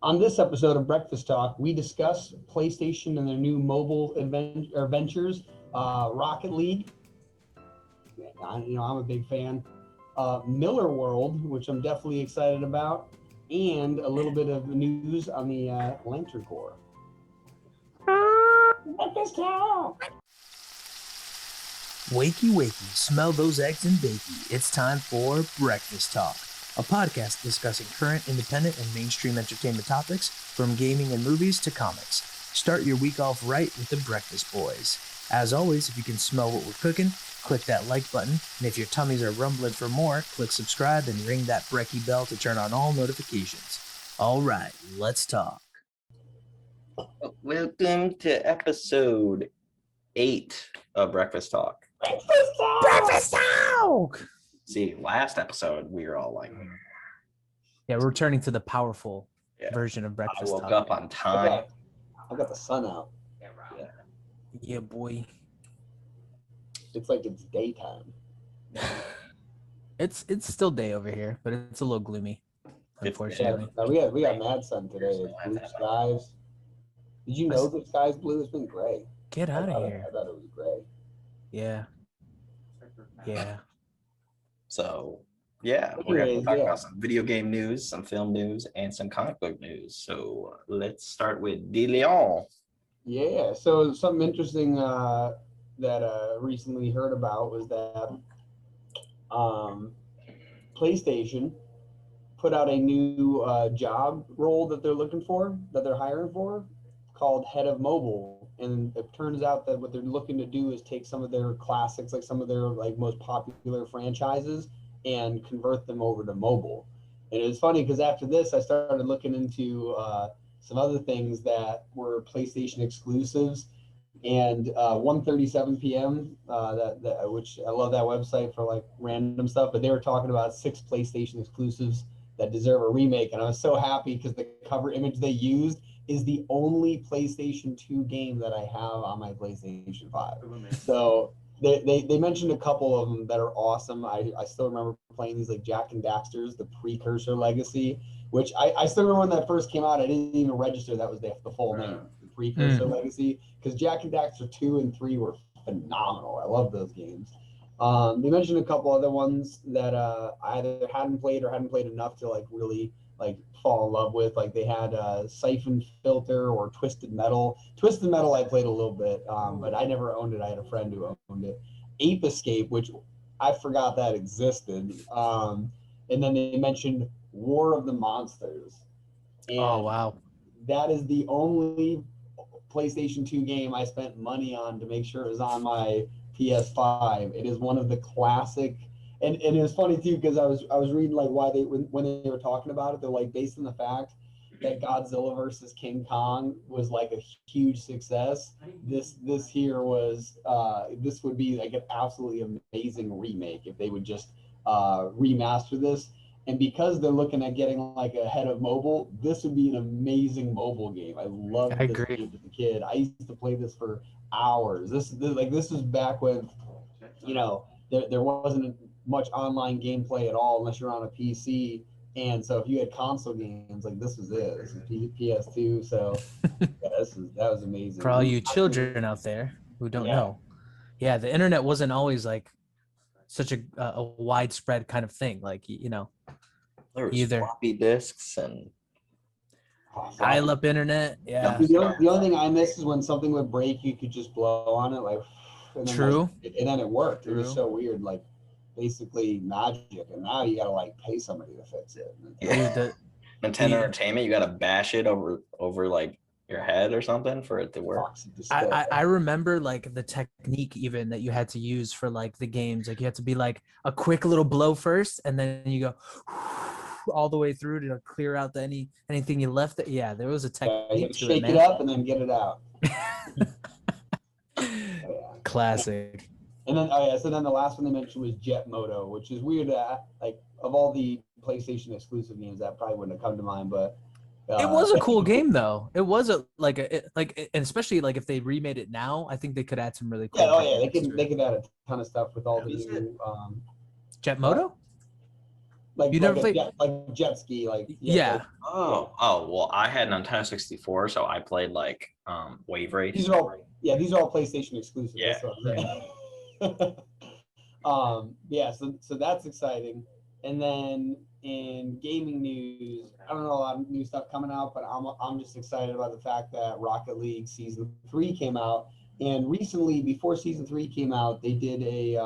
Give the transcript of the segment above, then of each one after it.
On this episode of Breakfast Talk, we discuss PlayStation and their new mobile adventures, Rocket League. I'm a big fan. Millarworld, which I'm definitely excited about, and a little bit of news on the Lantern Corps. Breakfast Talk. Wakey, wakey, smell those eggs and bakey. It's time for Breakfast Talk, a podcast discussing current, independent, and mainstream entertainment topics from gaming and movies to comics. Start your week off right with the Breakfast Boys. As always, if you can smell what we're cooking, click that like button, and if your tummies are rumbling for more, click subscribe and ring that brecky bell to turn on all notifications. All right, let's talk. Welcome to episode 8 of Breakfast Talk. Breakfast Talk! See, last episode we were all like, Yeah, we're returning to the powerful Yeah. version of I Breakfast woke Talk. up on time. I got the sun out. Yeah, boy. It's like it's daytime. It's still day over here, but it's a little gloomy, unfortunately. Yeah, we got mad sun today. It's blue skies. Did you know the sky's blue? It's been gray. Get out of here. I thought it was gray. Yeah. So, yeah, we're going to talk about some video game news, some film news, and some comic book news. So, let's start with De Leon. Yeah, so something interesting that recently heard about was that PlayStation put out a new job role that they're looking for, that they're hiring for, called Head of Mobile. And it turns out that what they're looking to do is take some of their classics, like some of their like most popular franchises, and convert them over to mobile. And it was funny because after this, I started looking into some other things that were PlayStation exclusives. And 1:37 p.m. Which I love that website for like random stuff, but they were talking about 6 PlayStation exclusives that deserve a remake, and I was so happy because the cover image they used is the only PlayStation 2 game that I have on my PlayStation 5. So they mentioned a couple of them that are awesome. I still remember playing these like Jack and Daxter's, the Precursor Legacy, which I still remember when that first came out. I didn't even register that was the full name, the Precursor Legacy, because Jack and Daxter 2 and 3 were phenomenal. I love those games. They mentioned a couple other ones that I either hadn't played or hadn't played enough to like really like fall in love with. Like they had Siphon Filter or Twisted Metal. Twisted Metal I played a little bit, but I never owned it. I had a friend who owned it. Ape Escape, which I forgot that existed. And then they mentioned War of the Monsters. And Oh, wow. that is the only PlayStation 2 game I spent money on to make sure it was on my PS5. It is one of the classic, and it was funny too because I was reading like why they when they were talking about it, they're like based on the fact that Godzilla versus King Kong was like a huge success. This here was this would be like an absolutely amazing remake if they would just remaster this. And because they're looking at getting like a head of mobile, this would be an amazing mobile game. I loved this game as a kid. I used to play this for hours. This was back when, there wasn't much online gameplay at all unless you're on a PC. And so if you had console games, like this was it. This is PS2. So yeah, that was amazing. For all you children out there who don't know, yeah, the internet wasn't always like such a widespread kind of thing. Like, There was floppy disks and dial-up internet. Yeah. The only thing I miss is when something would break, you could just blow on it, like. And then, True. And then it worked. True. It was so weird, like basically magic. And now you gotta like pay somebody to fix it. Yeah. Nintendo Entertainment, you gotta bash it over like your head or something for it to work. I remember like the technique even that you had to use for like the games. Like you had to be like a quick little blow first, and then you go all the way through to clear out anything you left. Yeah, there was a technique to shake it up and then get it out. Classic. And then so then the last one they mentioned was Jet Moto, which is weird. Like of all the PlayStation exclusive games, that probably wouldn't have come to mind, but it was a cool game though. It was and especially like if they remade it now, I think they could add some really cool. They could add a ton of stuff with all the new Jet Moto. like You like never a played? jet ski, like Yeah. Well, I had an Nintendo 64, so I played like Wave Race. These are all PlayStation exclusive. Yeah. That's what I'm saying. Yeah, so that's exciting. And then in gaming news, I don't know a lot of new stuff coming out, but I'm just excited about the fact that Rocket League Season 3 came out. And recently, before Season 3 came out, they did a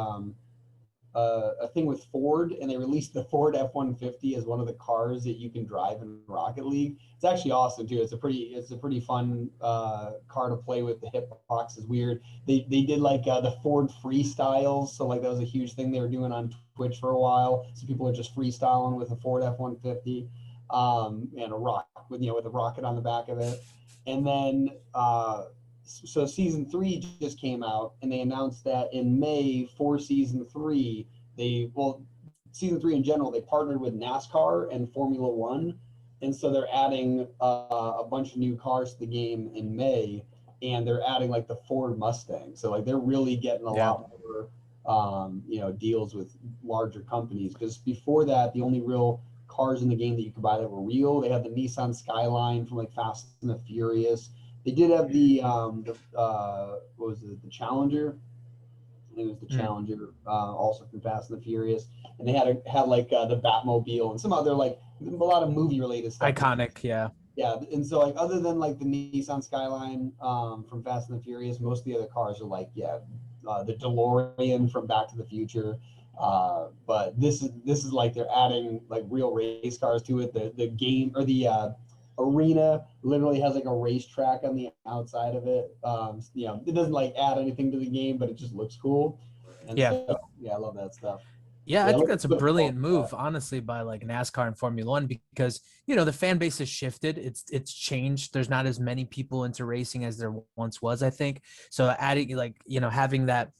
thing with Ford, and they released the Ford F-150 as one of the cars that you can drive in Rocket League. It's actually awesome too. It's a pretty fun car to play with. The hitbox is weird. They did like the Ford freestyles, so like that was a huge thing they were doing on Twitch for a while. So people are just freestyling with a Ford F-150 and a rock with a rocket on the back of it, and then. So season 3 just came out, and they announced that in May for season 3, season 3 in general, they partnered with NASCAR and Formula One, and so they're adding a bunch of new cars to the game in May, and they're adding like the Ford Mustang. So like they're really getting a lot more deals with larger companies, because before that, the only real cars in the game that you could buy that were real, they had the Nissan Skyline from like Fast and the Furious. They did have the what was it, the Challenger? I think it was the Challenger, also from Fast and the Furious, and they had like the Batmobile and some other like a lot of movie related stuff. Iconic, yeah. Yeah, and so like other than like the Nissan Skyline from Fast and the Furious, most of the other cars are like the DeLorean from Back to the Future. But this is like they're adding like real race cars to it. The game or the arena literally has like a racetrack on the outside of it. It doesn't like add anything to the game, but it just looks cool. And so, I love that stuff. Yeah, I think that's a brilliant move, honestly, by like NASCAR and Formula One, because the fan base has shifted. It's changed. There's not as many people into racing as there once was, I think. So adding having that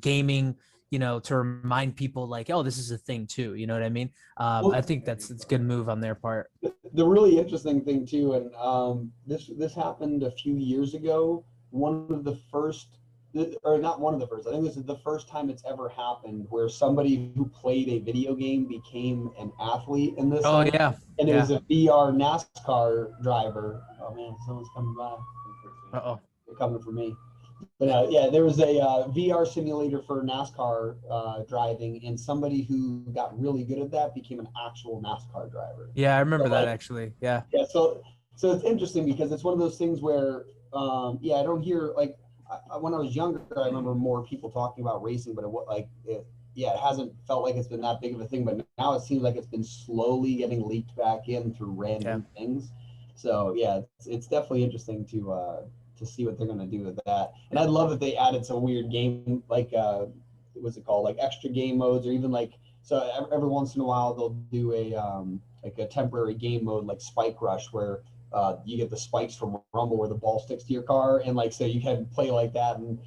gaming, to remind people like, oh, this is a thing too. You know what I mean? I think it's a good move on their part. The really interesting thing too, and this happened a few years ago. One of the first, or not one of the first, I think this is the first time it's ever happened where somebody who played a video game became an athlete in this. Oh yeah. And it was a VR NASCAR driver. Oh man, someone's coming by. Uh-oh. They're coming for me. But there was a VR simulator for NASCAR driving, and somebody who got really good at that became an actual NASCAR driver. Yeah, I remember that actually. Yeah. Yeah. So it's interesting because it's one of those things where, I don't hear like when I was younger, I remember more people talking about racing, but it hasn't felt like it's been that big of a thing. But now it seems like it's been slowly getting leaked back in through random things. So it's definitely interesting to see what they're going to do with that. And I'd love if they added some weird game, like what's it called, like extra game modes, or even like, so every once in a while they'll do a temporary game mode like Spike Rush, where you get the spikes from Rumble where the ball sticks to your car, and like so you can play like that. And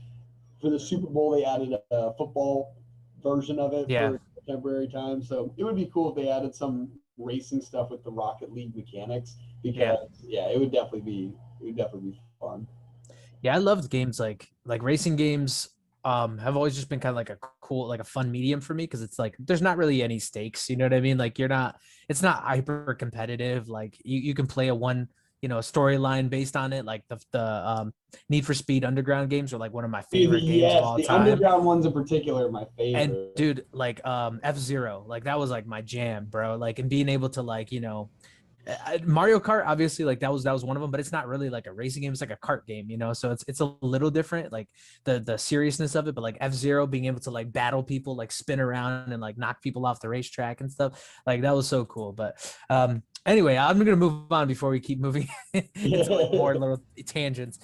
for the Super Bowl they added a football version of it for a temporary time. So it would be cool if they added some racing stuff with the Rocket League mechanics, because it would definitely be fun. Yeah, I loved games like racing games. Have always just been kind of like a cool, like a fun medium for me, because it's like there's not really any stakes. You know what I mean? Like it's not hyper competitive. Like you can play a storyline based on it. Like the Need for Speed Underground games are like one of my favorite games of all the time. Underground ones in particular are my favorite. And dude, like F-Zero, like that was like my jam, bro. Like, and being able to like Mario Kart, obviously, like that was one of them, but it's not really like a racing game. It's like a kart game, so it's a little different, like the seriousness of it. But like F-Zero, being able to like battle people, like spin around and like knock people off the racetrack and stuff, like that was so cool. But anyway, I'm gonna move on before we keep moving into like more little tangents.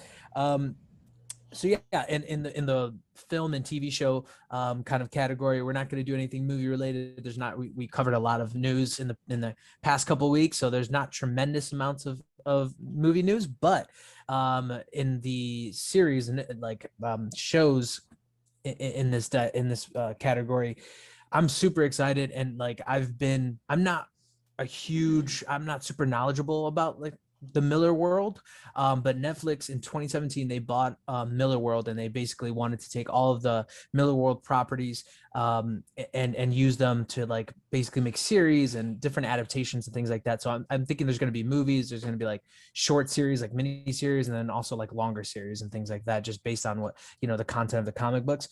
So in the film and TV show kind of category, we're not going to do anything movie related. There's not. We covered a lot of news in the past couple of weeks, so there's not tremendous amounts of movie news. But in the series and like shows in this category, I'm super excited, and like I'm not super knowledgeable about like the Millarworld, but Netflix in 2017 they bought Millarworld, and they basically wanted to take all of the Millarworld properties and use them to like basically make series and different adaptations and things like that. So I'm thinking there's going to be movies, there's going to be like short series, like mini series, and then also like longer series and things like that, just based on what, you know, the content of the comic books.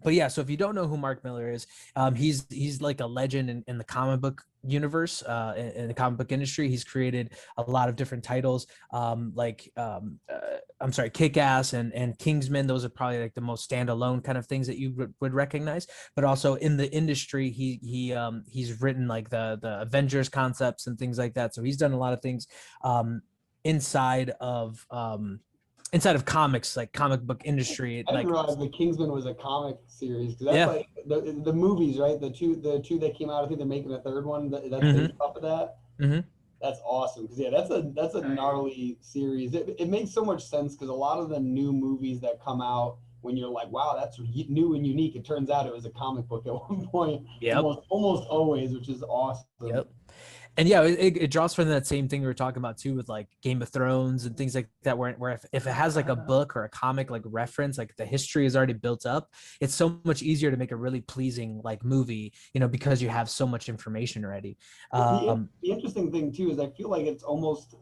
But yeah, so if you don't know who Mark Miller is, he's like a legend in the comic book universe, in the comic book industry. He's created a lot of different titles, I'm sorry, Kick-Ass and Kingsman. Those are probably like the most standalone kind of things that you would recognize. But also in the industry, he's written like the Avengers concepts and things like that. So he's done a lot of things inside of comics, like comic book industry. I like didn't realize the Kingsman was a comic series, because that's like the movies, right? The two that came out. I think they're making a third one that's based off of that. That's awesome, because that's a gnarly series. It makes so much sense, because a lot of the new movies that come out, when you're like, wow, that's new and unique, it turns out it was a comic book at one point. Almost always, which is awesome. And yeah, it draws from that same thing we were talking about too, with like Game of Thrones and things like that, where if it has like a book or a comic like reference, like the history is already built up, it's so much easier to make a really pleasing like movie, you know, because you have so much information already. The interesting thing too is I feel like it's almost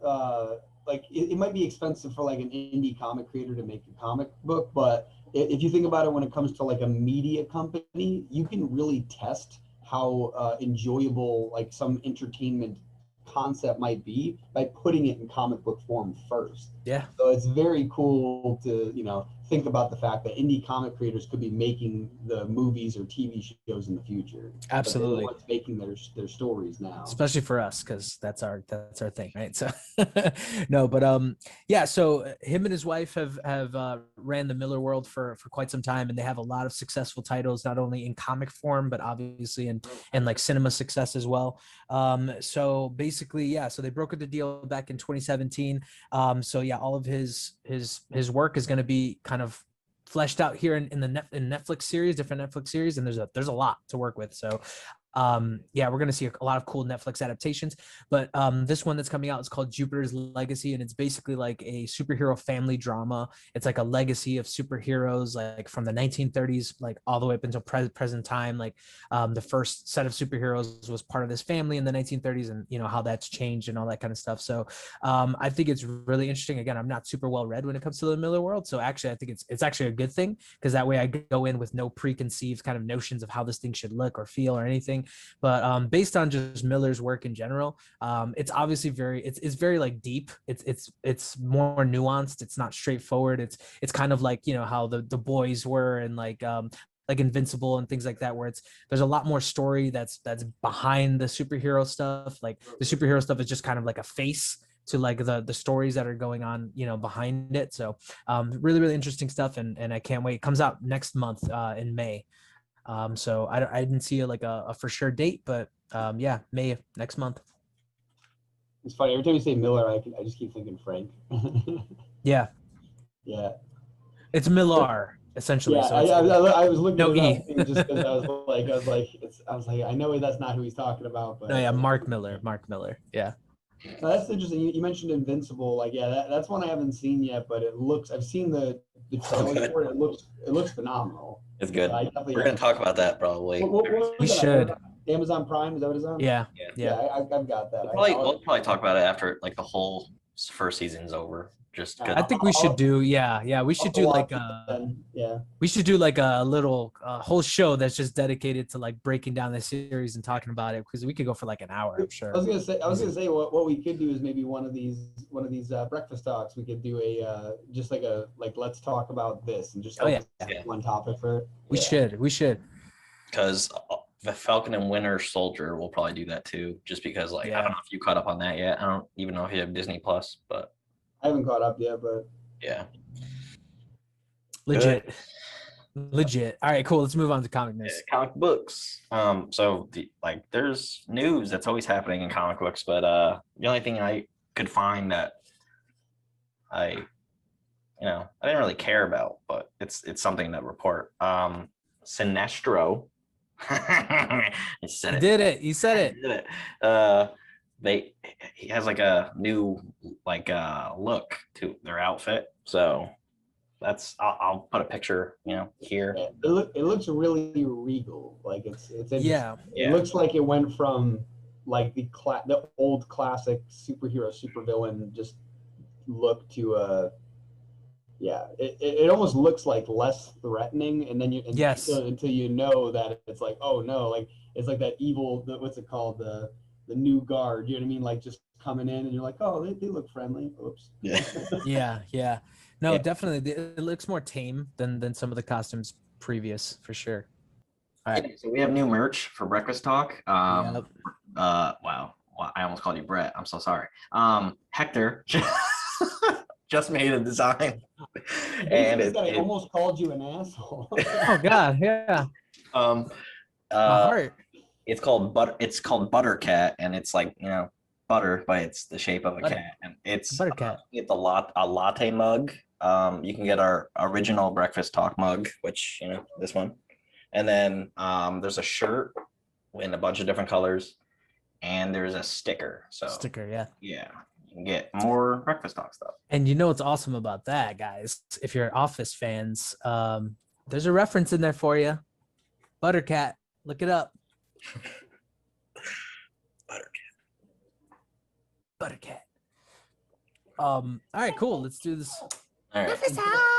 like it might be expensive for like an indie comic creator to make a comic book, but if you think about it, when it comes to like a media company, you can really test how enjoyable like some entertainment concept might be by putting it in comic book form first. Yeah. So it's very cool to, you know, think about the fact that indie comic creators could be making the movies or TV shows in the future. Absolutely. But they're the ones making their stories now. Especially for us, because that's our thing, right? So no, but yeah, so him and his wife have ran the Millarworld for quite some time, and they have a lot of successful titles, not only in comic form, but obviously in like cinema success as well. So basically, yeah, so they brokered the deal back in 2017. So yeah, all of his work is going to be kind of fleshed out here in Netflix series, different Netflix series, and there's a lot to work with. So yeah, we're going to see a lot of cool Netflix adaptations, but this one that's coming out is called Jupiter's Legacy, and it's basically like a superhero family drama. It's like a legacy of superheroes, like from the 1930s, like all the way up until present time. Like the first set of superheroes was part of this family in the 1930s, and you know how that's changed and all that kind of stuff. So I think it's really interesting. Again, I'm not super well read when it comes to the Millarworld, so actually I think it's actually a good thing, because that way I go in with no preconceived kind of notions of how this thing should look or feel or anything. But based on just Miller's work in general, it's obviously it's very like deep. It's more nuanced. It's not straightforward. It's kind of like, you know, how the boys were, and like Invincible and things like that, where there's a lot more story that's behind the superhero stuff. Like the superhero stuff is just kind of like a face to like the stories that are going on, you know, behind it. So really, really interesting stuff, and I can't wait. It comes out next month in May. So I didn't see a for sure date, but yeah, May next month. It's funny, every time you say Miller, I just keep thinking Frank. Yeah. It's Millar essentially. Yeah, so I was looking no it up just because I was like, I know that's not who he's talking about, but no, yeah, Mark Miller. Yeah. No, that's interesting. You mentioned Invincible. Like, yeah, that's one I haven't seen yet, but I've seen the trailer for it. It looks phenomenal. It's good. We're gonna talk about that probably. We should. Amazon Prime, is that what it's on? Yeah. I've got that. We'll probably talk about it after like the whole first season's over. Just I think we should do we should do like we should do like a little whole show that's just dedicated to like breaking down the series and talking about it, because we could go for like an hour, I'm sure. I was gonna say what we could do is maybe one of these breakfast talks. We could do a let's talk about this and just one topic for it. We should because the Falcon and Winter Soldier will probably do that too, just because I don't know if you caught up on that yet. I don't even know if you have Disney Plus, but I haven't caught up yet, but yeah. Legit. All right, cool. Let's move on to comic news. Comic books. So there's news that's always happening in comic books, but the only thing I could find that I didn't really care about, but it's something to report. Sinestro. You said it. Did it. he has like a new look to their outfit. So I'll put a picture, here. It looks really regal. Like it's interesting. Yeah. It looks like it went from like the old classic superhero supervillain just look to it almost looks like less threatening, and then Yes. until you know that it's like, oh no, like it's like that evil, what's it called, the new guard, you know what I mean, like just coming in and you're like, oh, they look friendly. Oops. Yeah. No, Yeah. definitely. It looks more tame than some of the costumes previous, for sure. All right. So we have new merch for Breakfast Talk. Yep. Wow. I almost called you Brett. I'm so sorry. Hector just made a design, and I almost called you an asshole. Oh God, yeah. My heart. It's called Buttercat, and it's like butter, but it's the shape of a cat, and it's Buttercat. It's a latte mug. You can get our original Breakfast Talk mug, which this one, and then there's a shirt in a bunch of different colors, and there's a sticker. So Yeah. You can get more Breakfast Talk stuff. And you know what's awesome about that, guys? If you're Office fans, there's a reference in there for you. Buttercat. Look it up. Buttercat. All right, cool. Let's do this. All right.